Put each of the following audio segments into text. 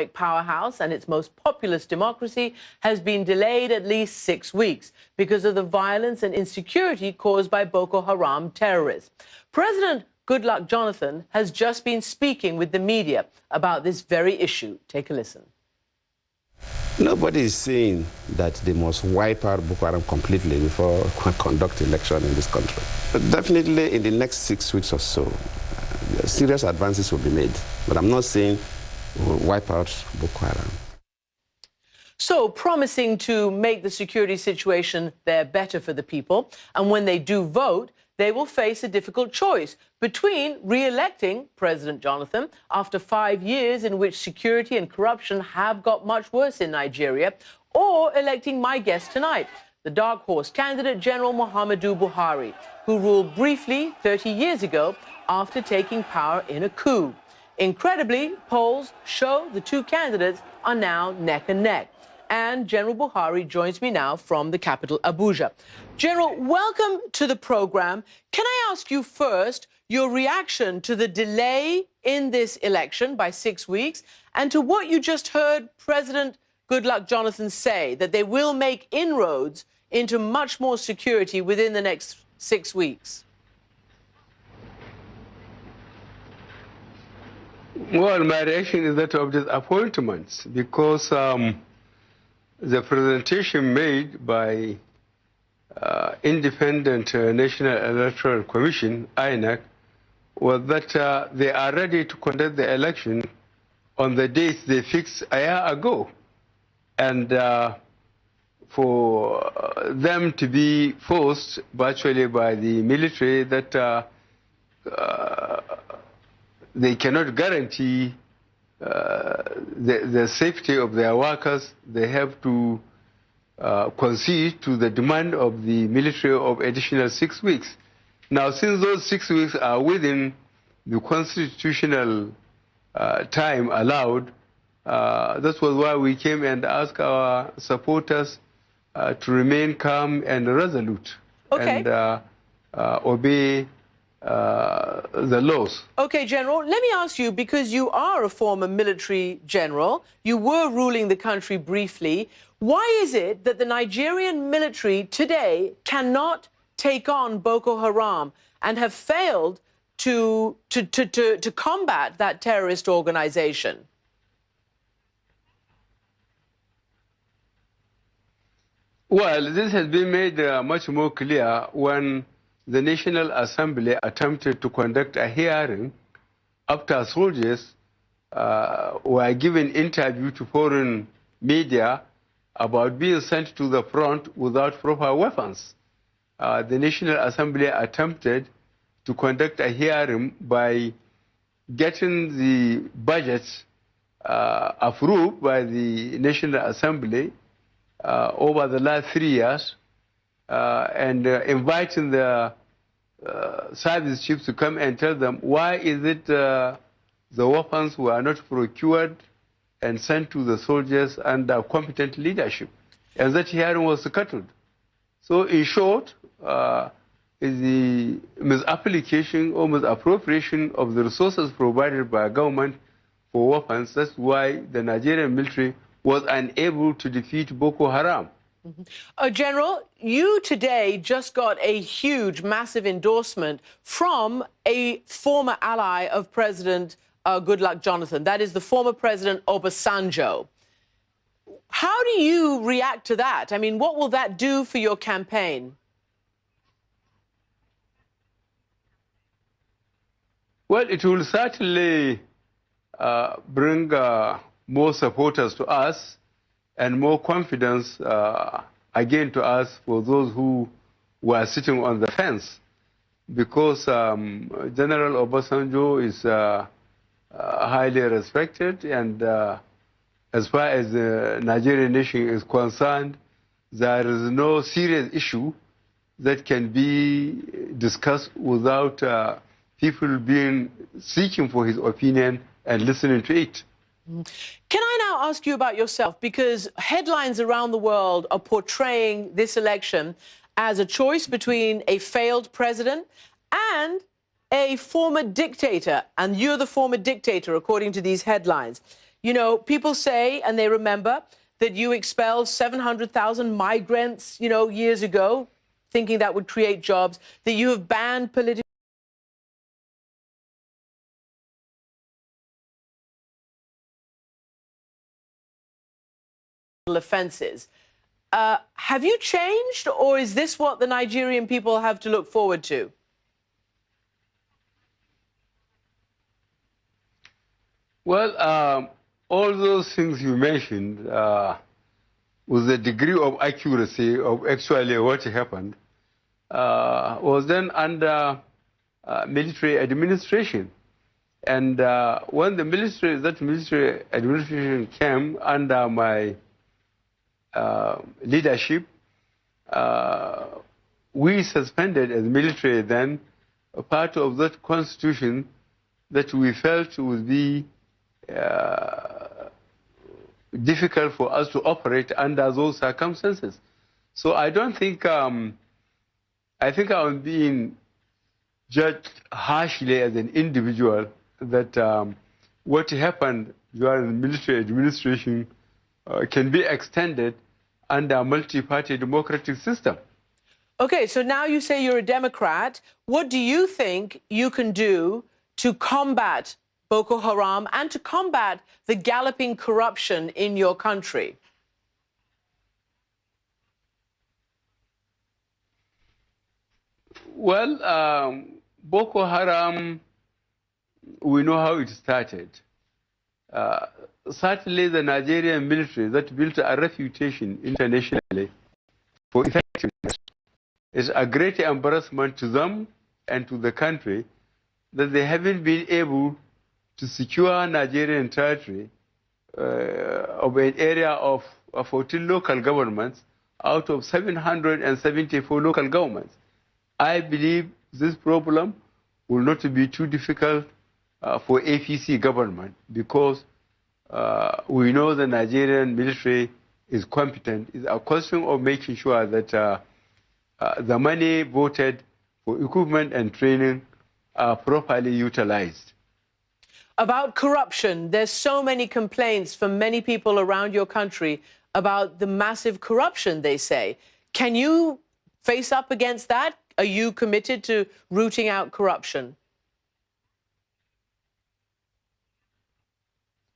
powerhouse and its most populous democracy has been delayed at least 6 weeks because of the violence and insecurity caused by Boko Haram terrorists. President Goodluck Jonathan has just been speaking with the media about this very issue. Take a listen. Nobody is saying that they must wipe out Boko Haram completely before conduct election in this country. But definitely in the next 6 weeks or so, serious advances will be made. But I'm not saying we'll wipe out Boko Haram. So promising to make the security situation there better for the people. And when they do vote, they will face a difficult choice between re-electing President Jonathan after 5 years in which security and corruption have got much worse in Nigeria, or electing my guest tonight, the dark horse candidate General Muhammadu Buhari, who ruled briefly 30 years ago after taking power in a coup. Incredibly, polls show the two candidates are now neck and neck. And General Buhari joins me now from the capital, Abuja. General, welcome to the program. Can I ask you first your reaction to the delay in this election by 6 weeks and to what you just heard President Goodluck Jonathan say, that they will make inroads into much more security within the next 6 weeks? Well, my reaction is that of disappointment, because the presentation made by Independent National Electoral Commission, INEC, was that they are ready to conduct the election on the dates they fixed a year ago. And for them to be forced virtually by the military that they cannot guarantee the safety of their workers, they have to concede to the demand of the military of additional 6 weeks. Now, since those 6 weeks are within the constitutional time allowed, that was why we came and asked our supporters to remain calm and resolute, and obey the laws. Okay, General, let me ask you, because you are a former military general, you were ruling the country briefly, why is it that the Nigerian military today cannot take on Boko Haram and have failed to combat that terrorist organization? Well, this has been made much more clear when the National Assembly attempted to conduct a hearing after soldiers were given interview to foreign media about being sent to the front without proper weapons. The National Assembly attempted to conduct a hearing by getting the budget approved by the National Assembly over the last 3 years, and inviting the service chiefs to come and tell them why is it the weapons were not procured and sent to the soldiers under competent leadership. And that hearing was scuttled. So in short, is the misapplication or misappropriation of the resources provided by government for weapons. That's why the Nigerian military was unable to defeat Boko Haram. General, you today just got a huge, massive endorsement from a former ally of President Goodluck Jonathan. That is the former President Obasanjo. How do you react to that? I mean, what will that do for your campaign? Well, it will certainly bring more supporters to us and more confidence again to us for those who were sitting on the fence, because General Obasanjo is highly respected, and as far as the Nigerian nation is concerned, there is no serious issue that can be discussed without people being seeking for his opinion and listening to it. Can I now ask you about yourself? Because headlines around the world are portraying this election as a choice between a failed president and a former dictator. And you're the former dictator, according to these headlines. You know, people say, and they remember, that you expelled 700,000 migrants, you know, years ago, thinking that would create jobs, that you have banned political offenses. Have you changed, or is this what the Nigerian people have to look forward to? Well, all those things you mentioned, with the degree of accuracy of actually what happened, was then under military administration. And when that military administration came under my leadership, we suspended as military then a part of that constitution that we felt would be difficult for us to operate under those circumstances. So I don't think, I think I'm being judged harshly as an individual that what happened during the military administration can be extended under a multi-party democratic system. Okay, so now you say you're a Democrat. What do you think you can do to combat Boko Haram and to combat the galloping corruption in your country? Well, Boko Haram, we know how it started. Certainly the Nigerian military that built a reputation internationally for effectiveness is a great embarrassment to them and to the country that they haven't been able to secure Nigerian territory of an area of 14 local governments out of 774 local governments. I believe this problem will not be too difficult for APC government because we know the Nigerian military is competent. It's a question of making sure that the money voted for equipment and training are properly utilized. About corruption, there's so many complaints from many people around your country about the massive corruption, they say. Can you face up against that? Are you committed to rooting out corruption?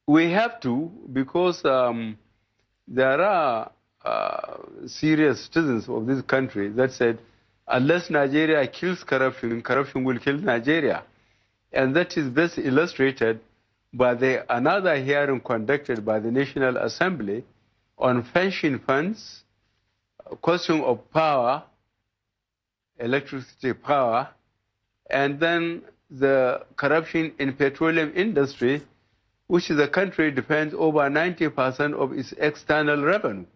We have to, because there are serious citizens of this country that said, unless Nigeria kills corruption, corruption will kill Nigeria. And that is best illustrated by another hearing conducted by the National Assembly on pension funds, question of power, electricity power, and then the corruption in petroleum industry, which the country depends over 90% of its external revenue.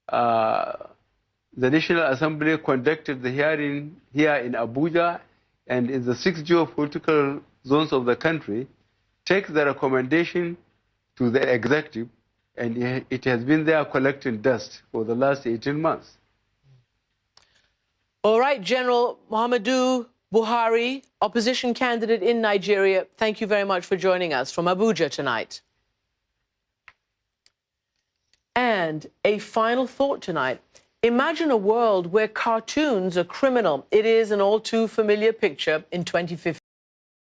The National Assembly conducted the hearing here in Abuja and in the 6 geopolitical zones of the country, take the recommendation to the executive, and it has been there collecting dust for the last 18 months. All right, General Muhammadu Buhari, opposition candidate in Nigeria, thank you very much for joining us from Abuja tonight. And a final thought tonight. Imagine a world where cartoons are criminal. It is an all too familiar picture in 2015.